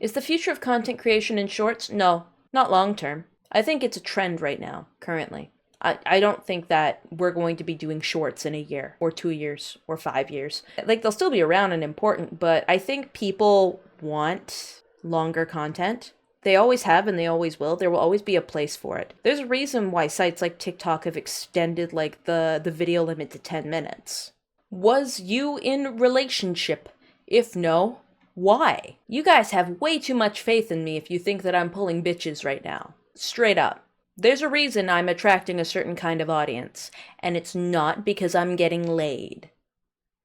Is the future of content creation in shorts? No, not long term. I think it's a trend right now, currently. I don't think that we're going to be doing shorts in a year or 2 years or 5 years. Like, they'll still be around and important, but I think people want longer content. They always have and they always will. There will always be a place for it. There's a reason why sites like TikTok have extended like the video limit to 10 minutes. Was you in relationship? If no, why? You guys have way too much faith in me if you think that I'm pulling bitches right now. Straight up. There's a reason I'm attracting a certain kind of audience, and it's not because I'm getting laid.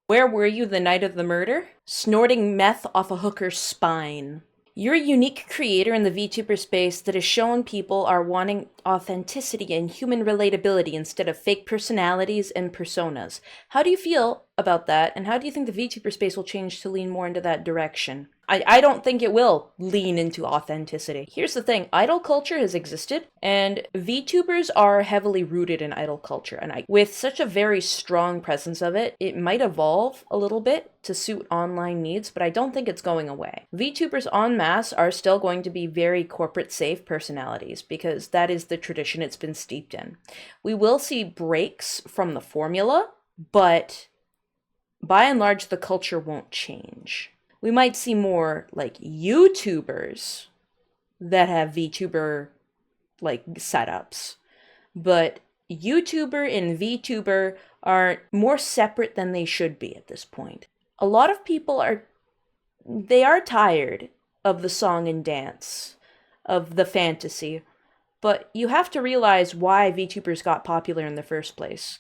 Where were you the night of the murder? Snorting meth off a hooker's spine. You're a unique creator in the VTuber space that has shown people are wanting authenticity and human relatability instead of fake personalities and personas. How do you feel about that, and how do you think the VTuber space will change to lean more into that direction? I don't think it will lean into authenticity. Here's the thing, idol culture has existed, and VTubers are heavily rooted in idol culture, and with such a very strong presence of it, it might evolve a little bit to suit online needs, but I don't think it's going away. VTubers en masse are still going to be very corporate safe personalities, because that is the tradition it's been steeped in. We will see breaks from the formula, but by and large, the culture won't change. We might see more like YouTubers that have VTuber like setups, but YouTuber and VTuber are more separate than they should be at this point. A lot of people are tired of the song and dance, of the fantasy, but you have to realize why VTubers got popular in the first place.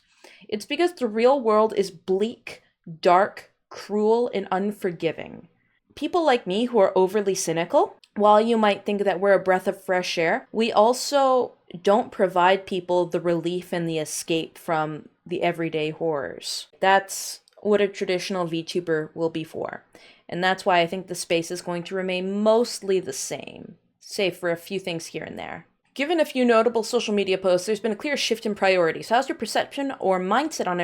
It's because the real world is bleak, dark, cruel, and unforgiving. People like me who are overly cynical, while you might think that we're a breath of fresh air, we also don't provide people the relief and the escape from the everyday horrors. That's what a traditional VTuber will be for. And that's why I think the space is going to remain mostly the same, save for a few things here and there. Given a few notable social media posts, there's been a clear shift in priorities. How's your perception or mindset on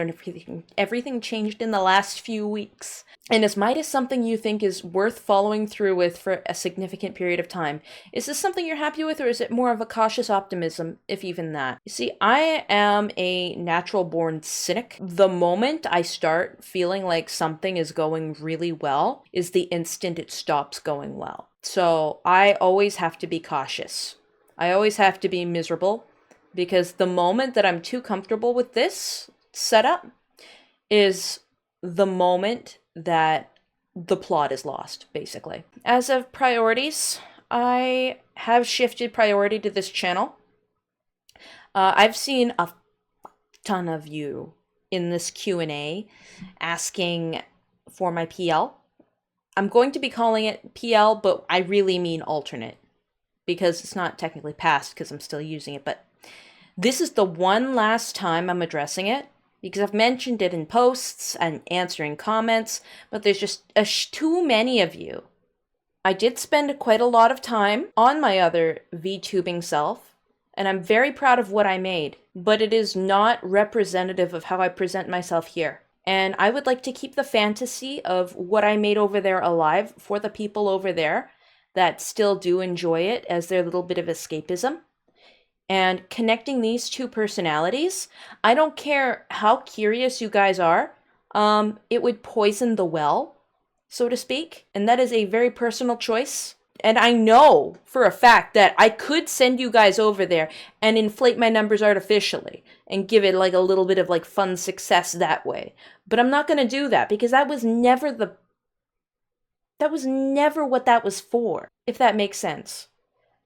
everything changed in the last few weeks? And is Midas something you think is worth following through with for a significant period of time? Is this something you're happy with, or is it more of a cautious optimism, if even that? You see, I am a natural-born cynic. The moment I start feeling like something is going really well is the instant it stops going well. So I always have to be cautious. I always have to be miserable, because the moment that I'm too comfortable with this setup is the moment that the plot is lost, basically. As of priorities, I have shifted priority to this channel. I've seen a ton of you in this Q&A asking for my PL. I'm going to be calling it PL, but I really mean alternate, because it's not technically passed because I'm still using it, but this is the one last time I'm addressing it, because I've mentioned it in posts and answering comments, but there's just too many of you. I did spend quite a lot of time on my other VTubing self, and I'm very proud of what I made, but it is not representative of how I present myself here. And I would like to keep the fantasy of what I made over there alive for the people over there that still do enjoy it as their little bit of escapism. And connecting these two personalities, I don't care how curious you guys are, it would poison the well, so to speak. And that is a very personal choice. And I know for a fact that I could send you guys over there and inflate my numbers artificially and give it like a little bit of like fun success that way. But I'm not going to do that, because that was never what that was for, if that makes sense.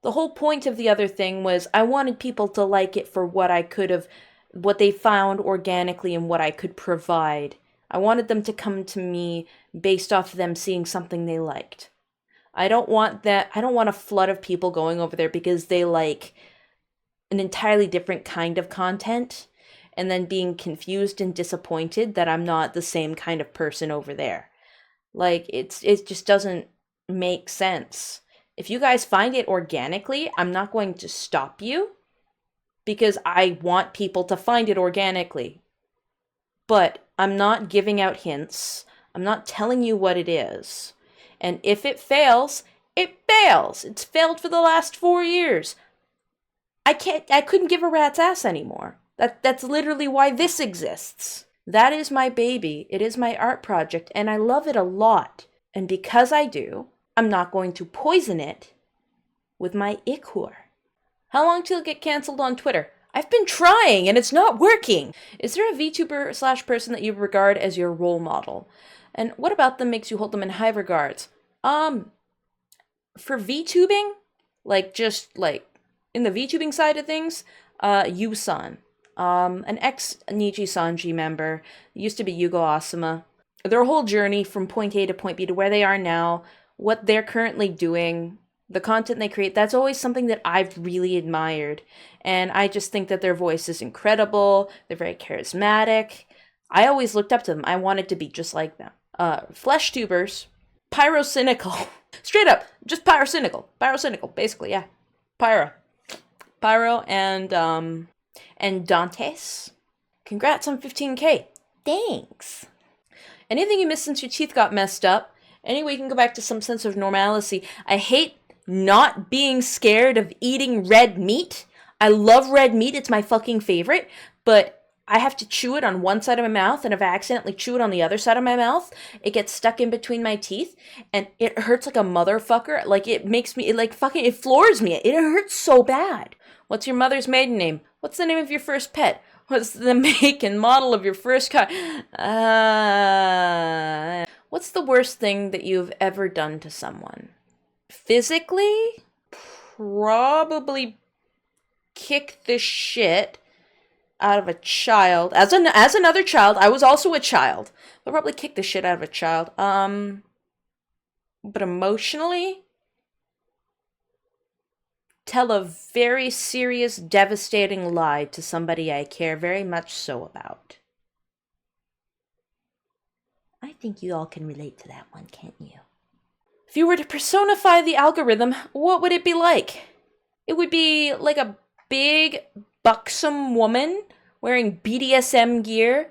The whole point of the other thing was I wanted people to like it for what they found organically and what I could provide. I wanted them to come to me based off of them seeing something they liked. I don't want a flood of people going over there because they like an entirely different kind of content and then being confused and disappointed that I'm not the same kind of person over there. Like, it just doesn't make sense. If you guys find it organically, I'm not going to stop you, because I want people to find it organically. But I'm not giving out hints. I'm not telling you what it is. And if it fails, It fails. It's failed for the last 4 years. I couldn't give a rat's ass anymore. That's literally why this exists. That is my baby. It is my art project, and I love it a lot. And because I do, I'm not going to poison it with my ichor. How long till it get canceled on Twitter? I've been trying, and it's not working. Is there a VTuber / person that you regard as your role model? And what about them makes you hold them in high regards? For VTubing, just in the VTubing side of things, Yu-san. An ex-Niji Sanji member, used to be Yugo Asuma. Their whole journey from point A to point B to where they are now, what they're currently doing, the content they create, that's always something that I've really admired. And I just think that their voice is incredible. They're very charismatic. I always looked up to them. I wanted to be just like them. Flesh tubers, pyrocynical. Straight up, just pyrocynical. Pyrocynical, basically, yeah. Pyro and Dantes. Congrats on 15K. Thanks. Anything you missed since your teeth got messed up? Any way you can go back to some sense of normalcy? I hate not being scared of eating red meat. I love red meat. It's my fucking favorite. But I have to chew it on one side of my mouth, and if I accidentally chew it on the other side of my mouth, it gets stuck in between my teeth, and it hurts like a motherfucker. It makes me, it floors me. It hurts so bad. What's your mother's maiden name? What's the name of your first pet? What's the make and model of your first car? What's the worst thing that you've ever done to someone? Physically? Probably kick the shit out of a child. As another child, I was also a child. I'll probably kick the shit out of a child. But emotionally, tell a very serious, devastating lie to somebody I care very much so about. I think you all can relate to that one, can't you? If you were to personify the algorithm, what would it be like? It would be like a big, buxom woman wearing BDSM gear,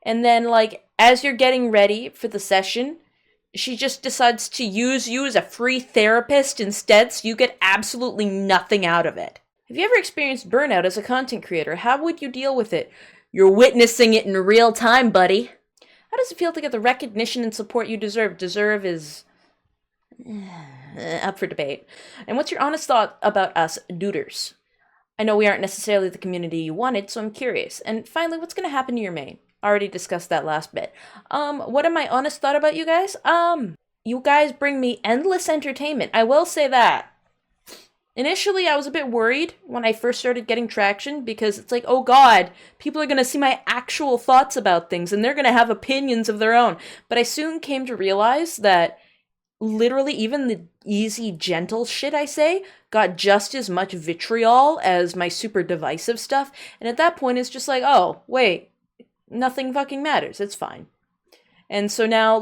and then as you're getting ready for the session, she just decides to use you as a free therapist instead, so you get absolutely nothing out of it. Have you ever experienced burnout as a content creator? How would you deal with it? You're witnessing it in real time, buddy. How does it feel to get the recognition and support you deserve? Deserve is up for debate. And what's your honest thought about us duders? I know we aren't necessarily the community you wanted, so I'm curious. And finally, what's going to happen to your main? Already discussed that last bit. What am I honest thought about you guys? You guys bring me endless entertainment. I will say that. Initially, I was a bit worried when I first started getting traction because it's like, oh god, people are going to see my actual thoughts about things and they're going to have opinions of their own. But I soon came to realize that literally even the easy, gentle shit I say got just as much vitriol as my super divisive stuff. And at that point, it's just like, oh, wait, nothing fucking matters. It's fine. And so now,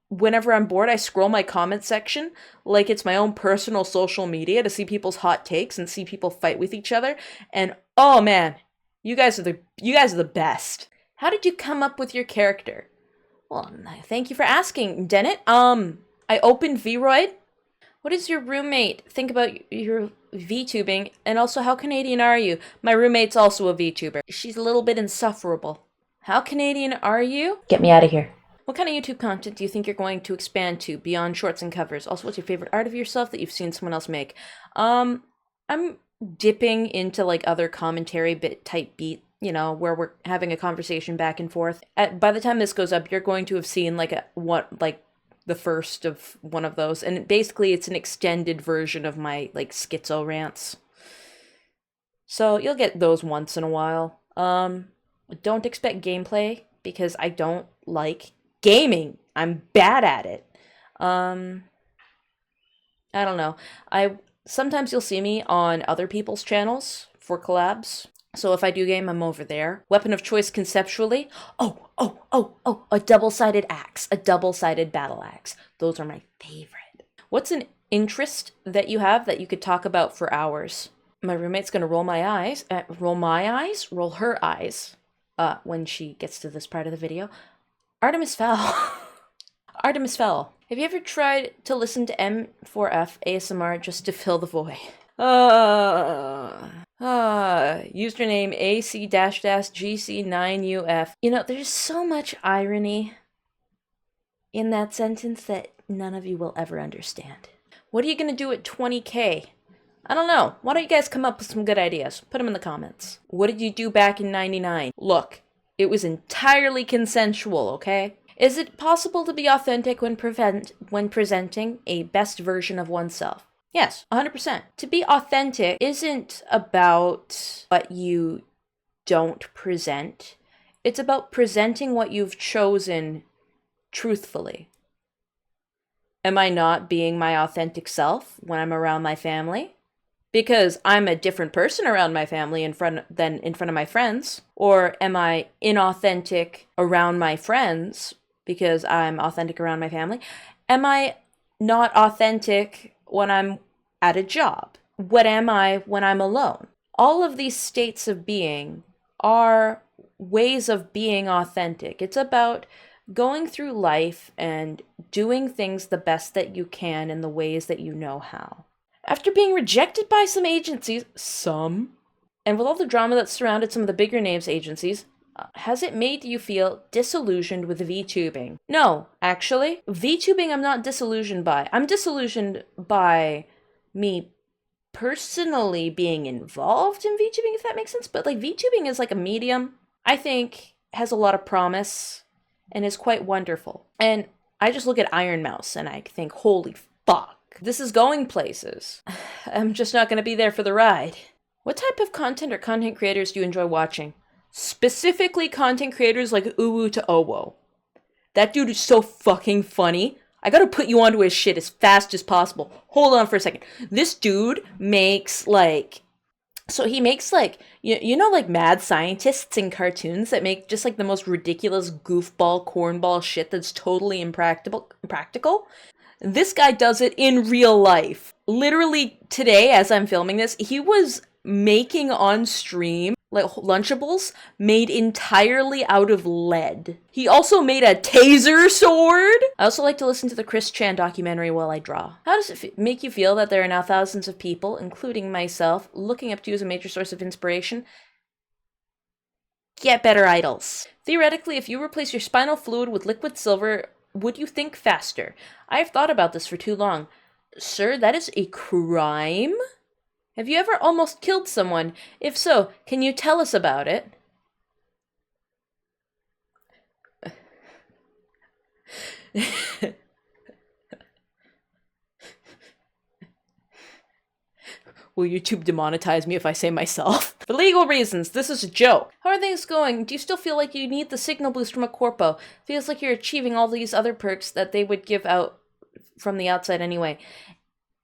whenever I'm bored, I scroll my comment section like it's my own personal social media to see people's hot takes and see people fight with each other. And oh man, you guys are the best. How did you come up with your character? Well, thank you for asking, Dennett. I opened Vroid. What does your roommate think about your VTubing? And also, how Canadian are you? My roommate's also a VTuber. She's a little bit insufferable. How Canadian are you? Get me out of here. What kind of YouTube content do you think you're going to expand to beyond shorts and covers? Also, what's your favorite art of yourself that you've seen someone else make? I'm dipping into other commentary type beat, where we're having a conversation back and forth. By the time this goes up, you're going to have seen the first of one of those, and basically it's an extended version of my schizo rants. So you'll get those once in a while. Don't expect gameplay because I don't like gaming. I'm bad at it. I don't know. Sometimes you'll see me on other people's channels for collabs. So if I do game, I'm over there. Weapon of choice conceptually. Oh, a double-sided axe. A double-sided battle axe. Those are my favorite. What's an interest that you have that you could talk about for hours? My roommate's gonna roll my eyes. Roll her eyes when she gets to this part of the video. Artemis Fowl. Artemis Fowl. Have you ever tried to listen to M4F ASMR just to fill the void? Username AC-GC9UF. You know, there's so much irony in that sentence that none of you will ever understand. What are you gonna do at 20K? I don't know. Why don't you guys come up with some good ideas? Put them in the comments. What did you do back in 99? Look, it was entirely consensual, okay? Is it possible to be authentic when presenting a best version of oneself? Yes, 100%. To be authentic isn't about what you don't present. It's about presenting what you've chosen truthfully. Am I not being my authentic self when I'm around my family? Because I'm a different person around my family than in front of my friends? Or am I inauthentic around my friends because I'm authentic around my family? Am I not authentic when I'm at a job? What am I when I'm alone? All of these states of being are ways of being authentic. It's about going through life and doing things the best that you can in the ways that you know how. After being rejected by some agencies, and with all the drama that surrounded some of the bigger names agencies, has it made you feel disillusioned with VTubing? No, actually. VTubing I'm not disillusioned by. I'm disillusioned by me personally being involved in VTubing, if that makes sense. But like VTubing is like a medium I think has a lot of promise and is quite wonderful. And I just look at Iron Mouse and I think, holy fuck, this is going places. I'm just not going to be there for the ride. What type of content or content creators do you enjoy watching? Specifically content creators like Uwu to Owo. That dude is so fucking funny. I gotta put you onto his shit as fast as possible. Hold on for a second. This dude makes like... So he makes like, you know, like mad scientists in cartoons that make just like the most ridiculous goofball, cornball shit that's totally impractical? This guy does it in real life. Literally today, as I'm filming this, he was making on stream like Lunchables made entirely out of lead. He also made a taser sword. I also like to listen to the Chris Chan documentary while I draw. How does it make you feel that there are now thousands of people, including myself, looking up to you as a major source of inspiration? Get better idols. Theoretically, if you replace your spinal fluid with liquid silver, would you think faster? I've thought about this for too long. Sir, that is a crime? Have you ever almost killed someone? If so, can you tell us about it? Will YouTube demonetize me if I say myself? For legal reasons, this is a joke. How are things going? Do you still feel like you need the signal boost from a corpo? Feels like you're achieving all these other perks that they would give out from the outside anyway.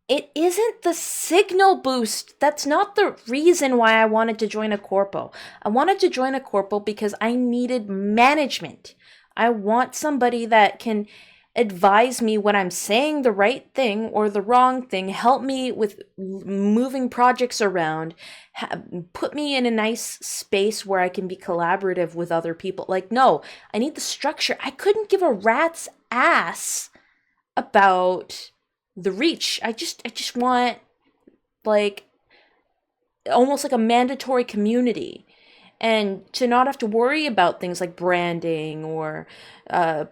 It isn't the signal boost. That's not the reason why I wanted to join a corpo. I wanted to join a corpo because I needed management. I want somebody that can advise me when I'm saying the right thing or the wrong thing, help me with moving projects around, put me in a nice space where I can be collaborative with other people. Like, no, I need the structure. I couldn't give a rat's ass about the reach. I just want like almost like a mandatory community, and to not have to worry about things like branding or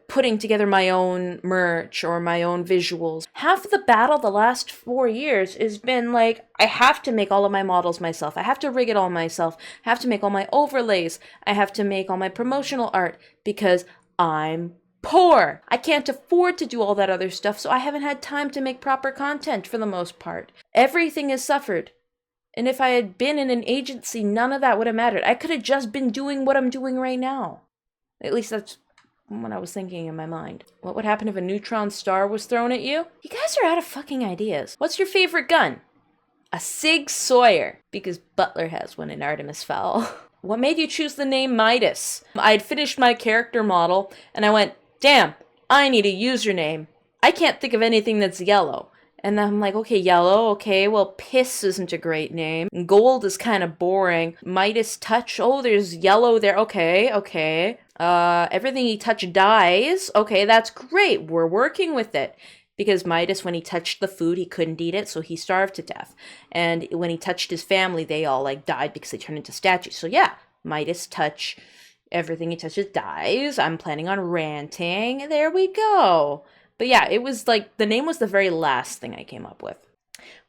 putting together my own merch or my own visuals. Half of the battle the last 4 years has been like, I have to make all of my models myself. I have to rig it all myself. I have to make all my overlays. I have to make all my promotional art because I'm poor. I can't afford to do all that other stuff, so I haven't had time to make proper content for the most part. Everything has suffered. And if I had been in an agency, none of that would have mattered. I could have just been doing what I'm doing right now. At least that's what I was thinking in my mind. What would happen if a neutron star was thrown at you? You guys are out of fucking ideas. What's your favorite gun? A Sig Sauer, because Butler has one in Artemis Fowl. What made you choose the name Midas? I had finished my character model, and I went, damn, I need a username. I can't think of anything that's yellow. And I'm like, okay, yellow, okay, well, piss isn't a great name. Gold is kind of boring. Midas touch, oh, there's yellow there, okay. Everything he touched dies. Okay, that's great. We're working with it. Because Midas, when he touched the food, he couldn't eat it, so he starved to death. And when he touched his family, they all like died because they turned into statues. So yeah, Midas touch, everything he touches dies. I'm planning on ranting. There we go. But yeah, it was like, the name was the very last thing I came up with.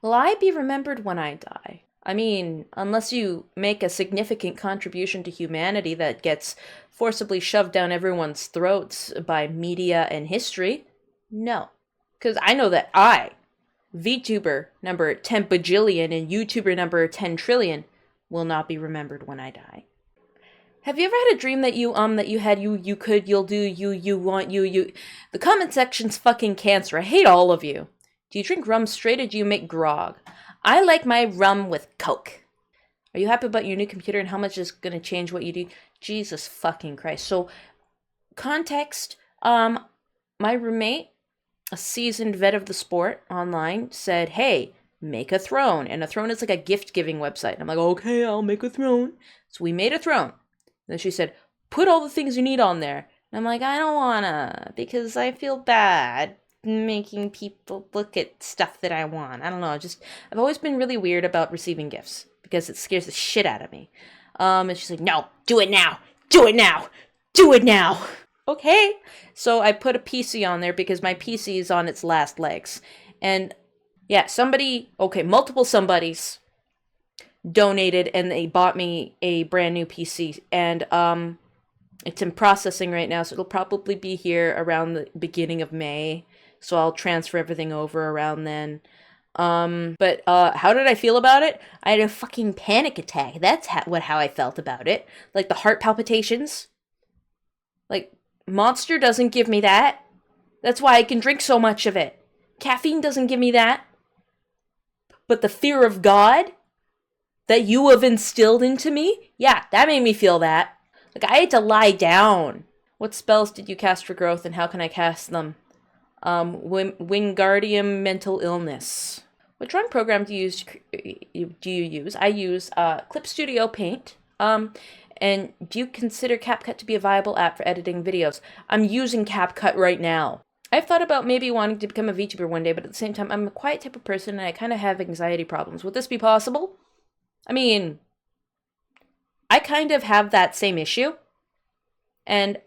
Will I be remembered when I die? I mean, unless you make a significant contribution to humanity that gets forcibly shoved down everyone's throats by media and history, no. Because I know that I, VTuber number 10 bajillion and YouTuber number 10 trillion, will not be remembered when I die. Have you ever had a dream that you had, you could, you'll do, you want, you? The comment section's fucking cancer. I hate all of you. Do you drink rum straight or do you make grog? I like my rum with Coke. Are you happy about your new computer and how much is going to change what you do? Jesus fucking Christ. So, context, my roommate, a seasoned vet of the sport online, said, hey, make a throne. And a throne is like a gift-giving website. And I'm like, okay, I'll make a throne. So we made a throne. And then she said, put all the things you need on there. And I'm like, I don't wanna, because I feel bad making people look at stuff that I want. I don't know, I've always been really weird about receiving gifts, because it scares the shit out of me. And she's like, no, do it now. Do it now. Do it now. Okay. So I put a PC on there because my PC is on its last legs. And yeah, multiple somebodies donated and they bought me a brand new PC. And it's in processing right now, so it'll probably be here around the beginning of May. So I'll transfer everything over around then. But how did I feel about it? I had a fucking panic attack. That's how I felt about it. Like the heart palpitations. Like, Monster doesn't give me that. That's why I can drink so much of it. Caffeine doesn't give me that. But the fear of God that you have instilled into me, yeah, that made me feel that. Like, I had to lie down. What spells did you cast for growth and how can I cast them? Wingardium Mental Illness. What drawing program do you use? I use Clip Studio Paint. And do you consider CapCut to be a viable app for editing videos? I'm using CapCut right now. I've thought about maybe wanting to become a VTuber one day, but at the same time, I'm a quiet type of person and I kind of have anxiety problems. Would this be possible? I mean, I kind of have that same issue. And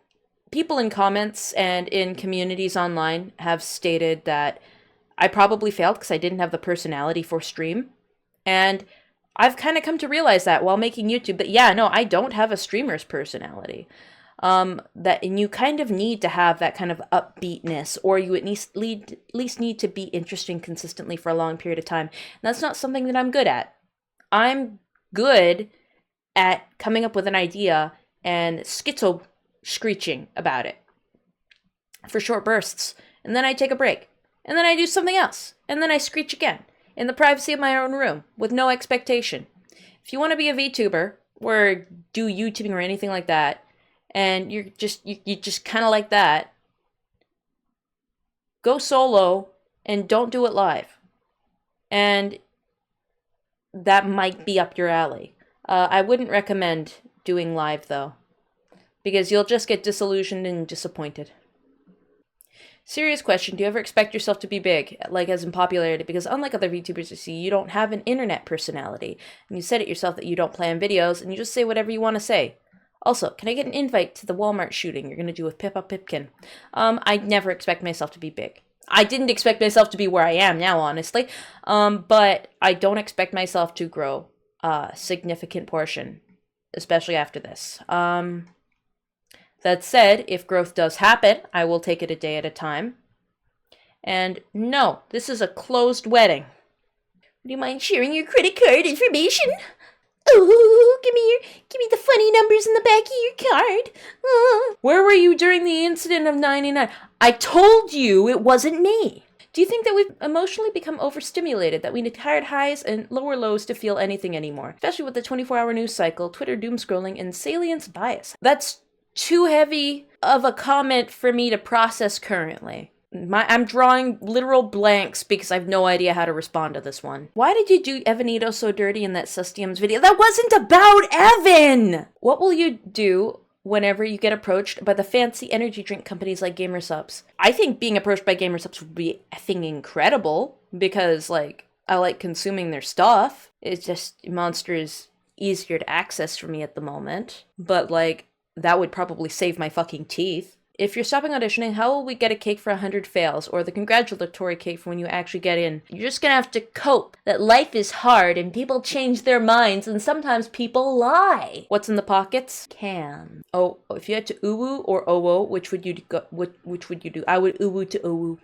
people in comments and in communities online have stated that I probably failed because I didn't have the personality for stream. And I've kind of come to realize that while making YouTube, but yeah, no, I don't have a streamer's personality. And you kind of need to have that kind of upbeatness, or you at least need to be interesting consistently for a long period of time. And that's not something that I'm good at. I'm good at coming up with an idea and schizo screeching about it for short bursts. And then I take a break. And then I do something else. And then I screech again. In the privacy of my own room, with no expectation. If you want to be a VTuber, or do YouTubing or anything like that, and you just kind of like that, go solo and don't do it live. And that might be up your alley. I wouldn't recommend doing live, though, because you'll just get disillusioned and disappointed. Serious question, do you ever expect yourself to be big, like as in popularity? Because unlike other VTubers you see, you don't have an internet personality. And you said it yourself that you don't plan videos, and you just say whatever you want to say. Also, can I get an invite to the Walmart shooting you're going to do with Pippa Pipkin? I never expect myself to be big. I didn't expect myself to be where I am now, honestly. But I don't expect myself to grow a significant portion, especially after this. That said, if growth does happen, I will take it a day at a time. And no, this is a closed wedding. Would you mind sharing your credit card information? Oh, give me the funny numbers in the back of your card. Where were you during the incident of 99? I told you it wasn't me. Do you think that we've emotionally become overstimulated, that we need higher highs and lower lows to feel anything anymore? Especially with the 24-hour news cycle, Twitter doom scrolling, and salience bias. That's too heavy of a comment for me to process currently. I'm drawing literal blanks because I have no idea how to respond to this one. Why did you do Evanito so dirty in that Sustium's video? That wasn't about Evan! What will you do whenever you get approached by the fancy energy drink companies like GamerSupps. I think being approached by GamerSupps would be effing incredible because, like, I like consuming their stuff. It's just Monster is easier to access for me at the moment. But, like, that would probably save my fucking teeth. If you're stopping auditioning, how will we get a cake for 100 fails, or the congratulatory cake for when you actually get in? You're just gonna have to cope that life is hard and people change their minds and sometimes people lie. What's in the pockets? Can. Oh, if you had to uwu or owo, which would you go? Which would you do? I would uwu to owu.